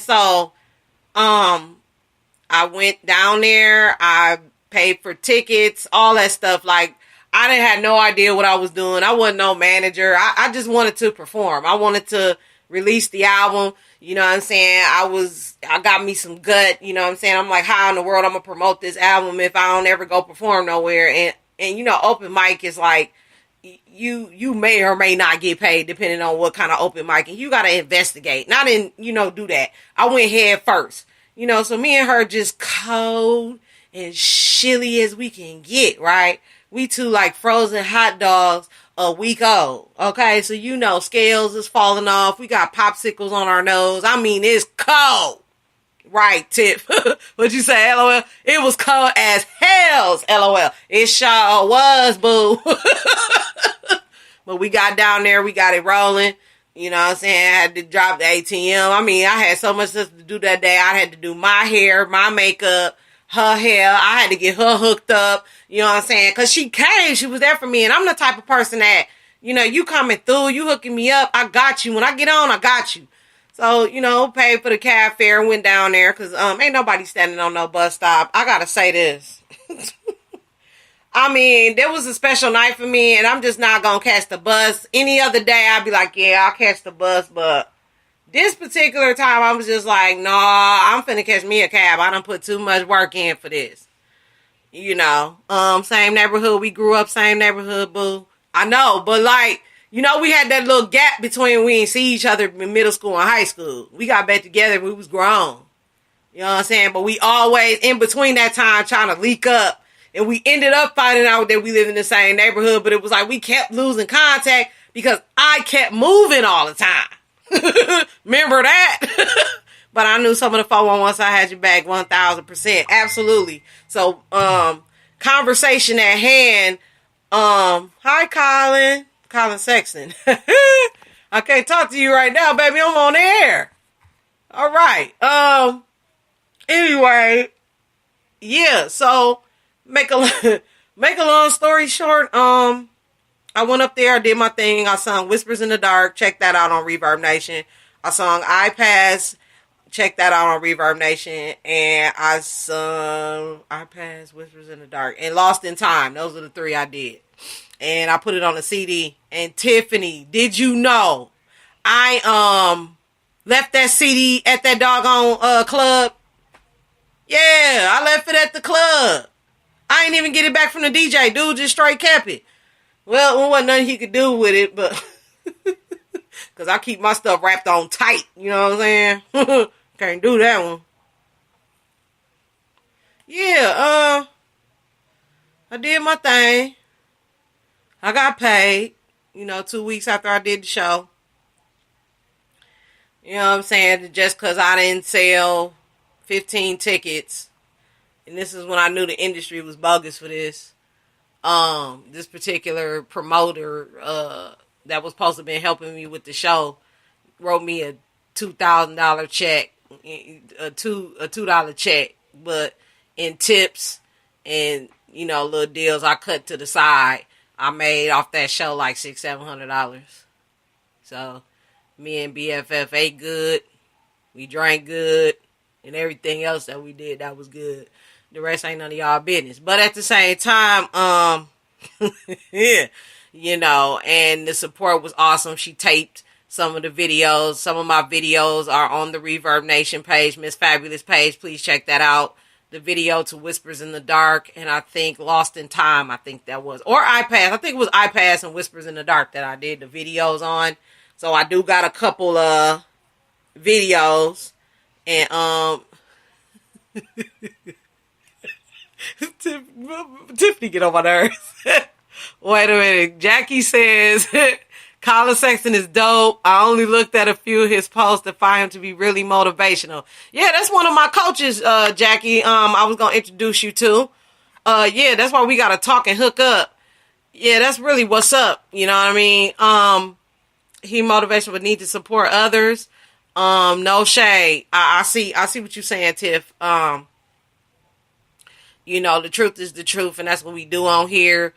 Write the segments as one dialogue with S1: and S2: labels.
S1: So, I went down there. I paid for tickets, all that stuff. Like, I didn't have no idea what I was doing. I wasn't no manager. I just wanted to perform. I wanted to release the album. You know what I'm saying? I got me some gut. You know what I'm saying? I'm like, how in the world I'm going to promote this album if I don't ever go perform nowhere? And you know, open mic is like, you may or may not get paid depending on what kind of open mic. And you got to investigate. Not in, do that. I went head first. So me and her just cold and chilly as we can get, right? We two like frozen hot dogs a week old. Okay, so scales is falling off. We got popsicles on our nose. I mean, it's cold. Right, Tip. What'd you say, LOL? It was cold as hell's, LOL. It sure was, boo. But we got down there. We got it rolling. You know what I'm saying? I had to drop the ATM. I mean, I had so much stuff to do that day. I had to do my hair, my makeup, her hair. I had to get her hooked up. You know what I'm saying? Because she came. She was there for me. And I'm the type of person that, you coming through, you hooking me up. I got you. When I get on, I got you. So, paid for the cab fare and went down there. Because ain't nobody standing on no bus stop. I got to say this. I mean, there was a special night for me, and I'm just not going to catch the bus. Any other day, I'd be like, yeah, I'll catch the bus. But this particular time, I was just like, nah, I'm finna catch me a cab. I done put too much work in for this. Same neighborhood. We grew up, same neighborhood, boo. I know, but like, we had that little gap between we didn't see each other in middle school and high school. We got back together, we was grown. You know what I'm saying? But we always, in between that time, trying to leak up. And we ended up finding out that we live in the same neighborhood, but it was like we kept losing contact because I kept moving all the time. Remember that? But I knew some of the 411, so I had your back 1,000%. Absolutely. So, conversation at hand. Hi, Colin. Colin Sexton. I can't talk to you right now, baby. I'm on air. All right. Anyway, yeah, so make a long story short, I went up there, I did my thing, I sung Whispers in the Dark, check that out on Reverb Nation. I sung I Pass, check that out on Reverb Nation, and I sung I Pass, Whispers in the Dark, and Lost in Time. Those are the three I did. And I put it on a CD. And Tiffany, did you know I left that CD at that doggone club? Yeah, I left it at the club. I ain't even get it back from the DJ. Dude just straight kept it. Well, there wasn't nothing he could do with it, but because I keep my stuff wrapped on tight. You know what I'm saying? Can't do that one. Yeah, I did my thing. I got paid, 2 weeks after I did the show. You know what I'm saying? Just because I didn't sell 15 tickets. And this is when I knew the industry was bogus for this. This particular promoter that was supposed to have been helping me with the show wrote me a $2,000 check, a $2 check, but in tips and little deals I cut to the side, I made off that show like $600-700. So me and BFF ate good, we drank good, and everything else that we did that was good. The rest ain't none of y'all business. But at the same time, yeah, and the support was awesome. She taped some of the videos. Some of my videos are on the Reverb Nation page, Miss Fabulous page. Please check that out. The video to Whispers in the Dark, and I think Lost in Time, I think that was. Or iPass. I think it was iPass and Whispers in the Dark that I did the videos on. So I do got a couple of videos. And, Tiffany get on my nerves. Wait a minute. Jackie says Colin Sexton is dope. I only looked at a few of his posts to find him to be really motivational. Yeah, that's one of my coaches, Jackie. I was gonna introduce you to. Yeah, that's why we gotta talk and hook up. Yeah, that's really what's up. You know what I mean? He motivational but need to support others. No shade. I see what you're saying, Tiff. The truth is the truth, and that's what we do on here.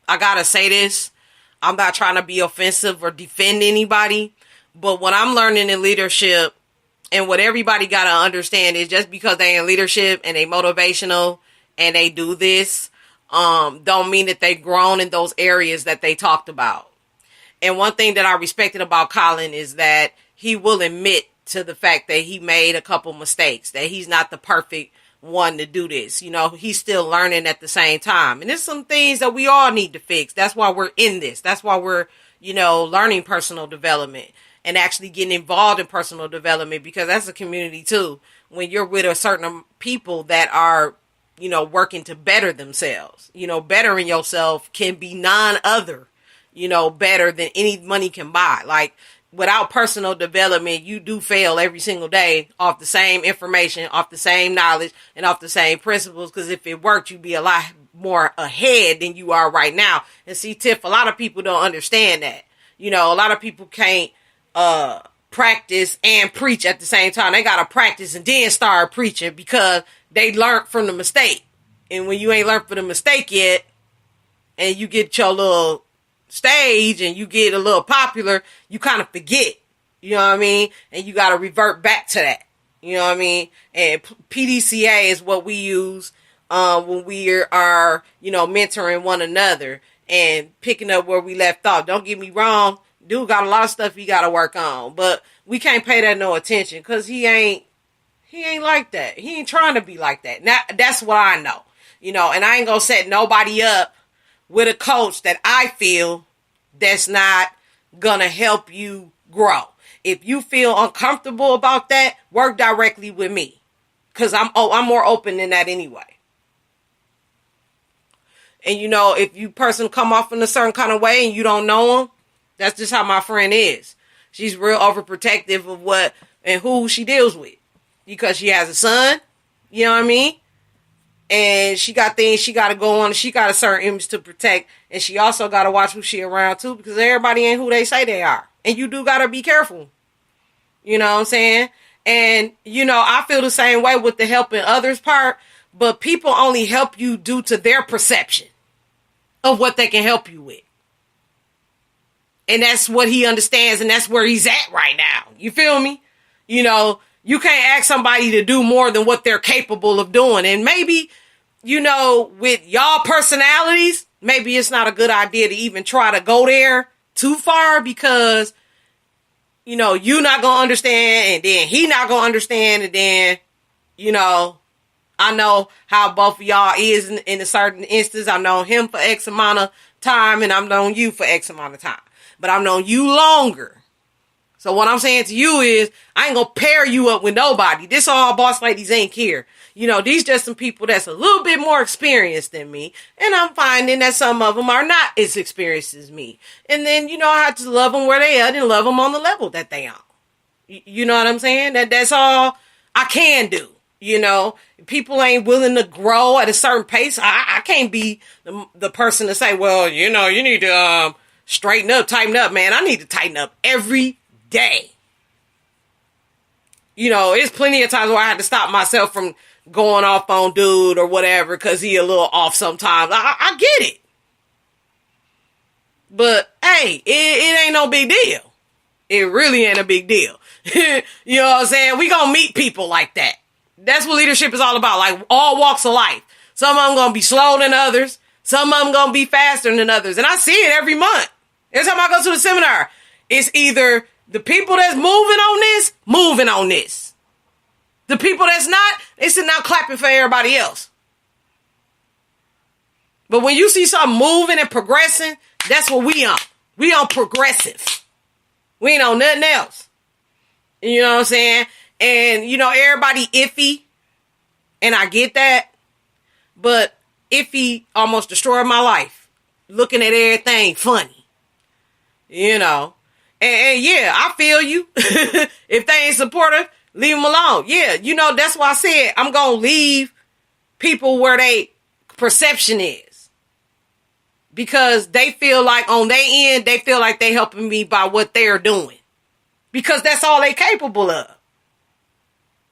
S1: I gotta say this. I'm not trying to be offensive or defend anybody, But what I'm learning in leadership, and what everybody got to understand, is just because they in leadership and they motivational and they do this, don't mean that they've grown in those areas that they talked about. And one thing that I respected about Colin is that he will admit to the fact that he made a couple mistakes, that he's not the perfect one to do this. You know, he's still learning at the same time. And there's some things that we all need to fix. That's why we're in this. That's why we're, learning personal development and actually getting involved in personal development, because that's a community too. When you're with a certain people that are, working to better themselves, bettering yourself can be none other, better than any money can buy. Like, without personal development, you do fail every single day off the same information, off the same knowledge, and off the same principles. Because if it worked, you'd be a lot more ahead than you are right now. And see, Tiff, a lot of people don't understand that. A lot of people can't practice and preach at the same time. They got to practice and then start preaching because they learned from the mistake. And when you ain't learned from the mistake yet, and you get your little stage and you get a little popular, you kind of forget, you know what I mean? And you got to revert back to that, you know what I mean? And PDCA is what we use when we are, mentoring one another and picking up where we left off. Don't get me wrong, dude got a lot of stuff he got to work on, but we can't pay that no attention because he ain't like that. He ain't trying to be like that. Now, that's what I know, and I ain't gonna set nobody up with a coach that I feel that's not gonna help you grow. If you feel uncomfortable about that, work directly with me, because I'm more open than that anyway. And if you person come off in a certain kind of way and you don't know them, that's just how my friend is. She's real overprotective of what and who she deals with, because she has a son, you know what I mean? And she got things she got to go on. She got a certain image to protect. And she also got to watch who she around too, because everybody ain't who they say they are. And you do got to be careful. You know what I'm saying? And, I feel the same way with the helping others part. But people only help you due to their perception of what they can help you with. And that's what he understands. And that's where he's at right now. You feel me? You can't ask somebody to do more than what they're capable of doing. And maybe, with y'all personalities, maybe it's not a good idea to even try to go there too far, because, you're not going to understand, and then he not going to understand, and then, I know how both of y'all is in a certain instance. I've known him for X amount of time, and I've known you for X amount of time. But I've known you longer. So what I'm saying to you is, I ain't gonna pair you up with nobody. This all boss ladies ain't here. These just some people that's a little bit more experienced than me. And I'm finding that some of them are not as experienced as me. And then, I have to love them where they at and love them on the level that they on. You know what I'm saying? That's all I can do. People ain't willing to grow at a certain pace. I can't be the person to say, well, you need to straighten up, tighten up, man. I need to tighten up every day. It's plenty of times where I had to stop myself from going off on dude or whatever, because he a little off sometimes. I get it. But, hey, it ain't no big deal. It really ain't a big deal. You know what I'm saying? We gonna meet people like that. That's what leadership is all about. Like, all walks of life. Some of them gonna be slower than others. Some of them gonna be faster than others. And I see it every month. Every time I go to the seminar, it's either the people that's moving on this. The people that's not, they sitting out clapping for everybody else. But when you see something moving and progressing, that's what we on. We on progressive. We ain't on nothing else. You know what I'm saying? And, everybody iffy. And I get that. But iffy almost destroyed my life. Looking at everything funny. And yeah, I feel you. If they ain't supportive, leave them alone. Yeah, that's why I said I'm going to leave people where they perception is. Because they feel like on their end, they feel like they helping me by what they're doing. Because that's all they capable of.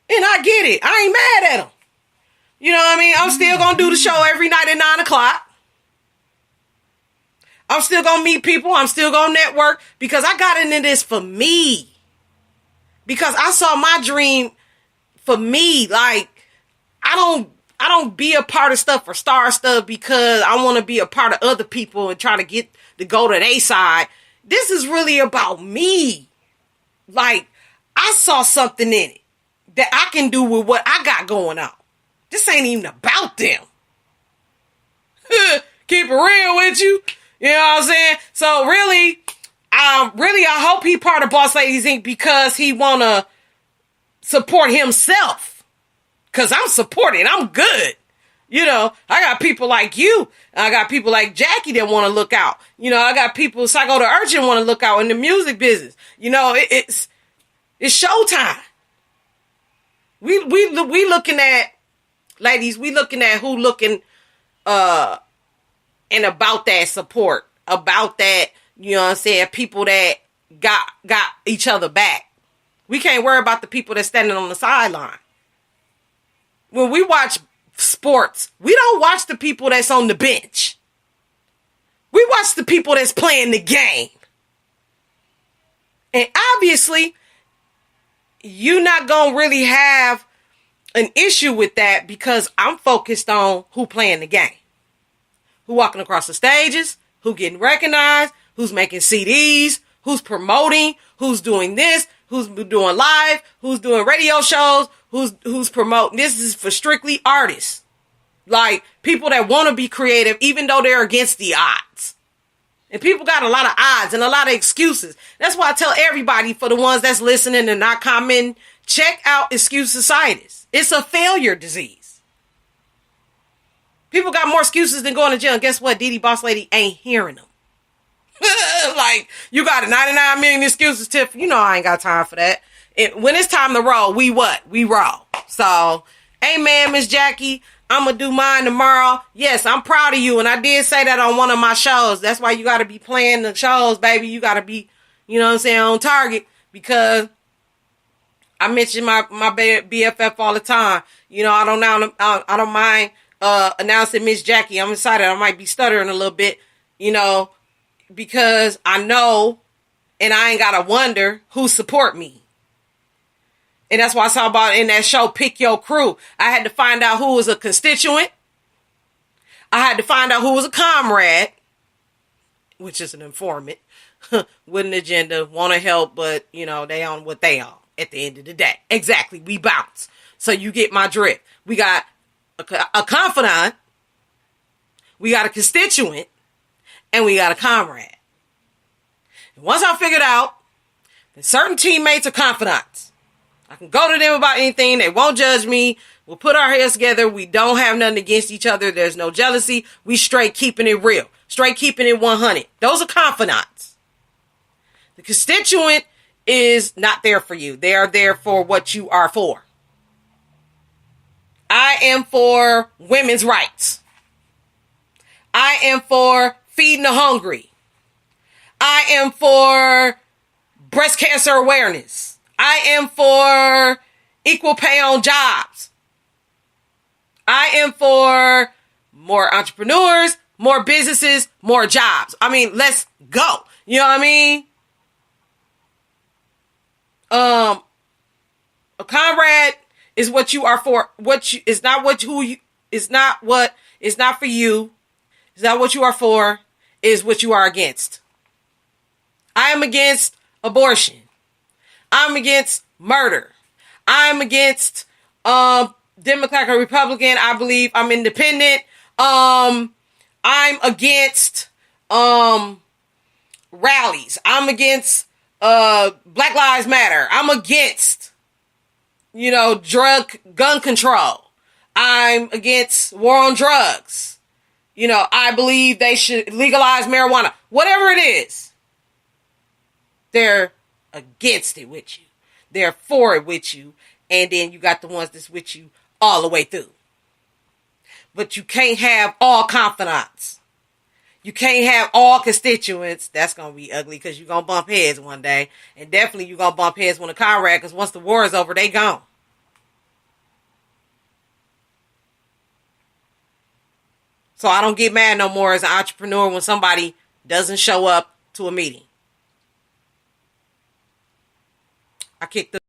S1: And I get it. I ain't mad at them. You know what I mean? I'm still going to do the show every night at 9 o'clock. I'm still going to meet people. I'm still going to network, because I got into this for me. because I saw my dream for me. Like, I don't be a part of stuff or start stuff because I want to be a part of other people and try to get to go to their side. This is really about me. Like, I saw something in it that I can do with what I got going on. This ain't even about them. Keep it real with you. You know what I'm saying? So really, I hope he part of Boss Ladies Inc. because he want to support himself. Because I'm supporting. I'm good. You know, I got people like you. I got people like Jackie that want to look out. You know, I got people, Psycho the Urchin want to look out in the music business. You know, it's showtime. We looking at, ladies, we looking at who looking, and about that support, about that, you know what I'm saying, people that got each other back. We can't worry about the people that's standing on the sideline. When we watch sports, we don't watch the people that's on the bench. We watch the people that's playing the game. And obviously, you're not going to really have an issue with that because I'm focused on who playing the game. Who walking across the stages, who getting recognized, who's making CDs, who's promoting, who's doing this, who's doing live, who's doing radio shows, who's promoting. This is for strictly artists. Like, people that want to be creative even though they're against the odds. And people got a lot of odds and a lot of excuses. That's why I tell everybody, for the ones that's listening and not commenting, check out Excuse-itis. It's a failure disease. People got more excuses than going to jail. And guess what? Didi Boss Lady ain't hearing them. Like, you got 99 million excuses, Tiff. You know I ain't got time for that. When it's time to roll, we what? We roll. So, amen, Miss Jackie. I'm going to do mine tomorrow. Yes, I'm proud of you. And I did say that on one of my shows. That's why you got to be playing the shows, baby. You got to be, you know what I'm saying, on target. Because I mention my BFF all the time. You know, I don't mind announcing Miss Jackie. I'm excited. I might be stuttering a little bit, you know, because I know and I ain't got to wonder who support me. And that's why I saw about in that show, Pick Your Crew. I had to find out who was a constituent. I had to find out who was a comrade, which is an informant with an agenda, want to help, but, you know, they on what they on at the end of the day. Exactly. We bounce. So you get my drift. We got a confidant, we got a constituent, and we got a comrade. And once I figured out that certain teammates are confidants, I can go to them about anything. They won't judge me. We'll put our heads together. We don't have nothing against each other. There's no jealousy. We straight keeping it real. Straight keeping it 100. Those are confidants. The constituent is not there for you. They are there for what you are for. I am for women's rights. I am for feeding the hungry. I am for breast cancer awareness. I am for equal pay on jobs. I am for more entrepreneurs, more businesses, more jobs. I mean, let's go. You know what I mean? A comrade is what you are for. It's not for you. It's not what you are for. Is what you are against. I am against abortion. I'm against murder. I'm against Democrat or Republican. I believe I'm independent. I'm against rallies. I'm against Black Lives Matter. I'm against, you know, gun control. I'm against war on drugs. You know, I believe they should legalize marijuana. Whatever it is, they're against it with you. They're for it with you. And then you got the ones that's with you all the way through. But you can't have all confidants. You can't have all constituents. That's going to be ugly because you're going to bump heads one day. And definitely you're going to bump heads when the comrade, because once the war is over, they gone. So I don't get mad no more as an entrepreneur when somebody doesn't show up to a meeting. I kicked the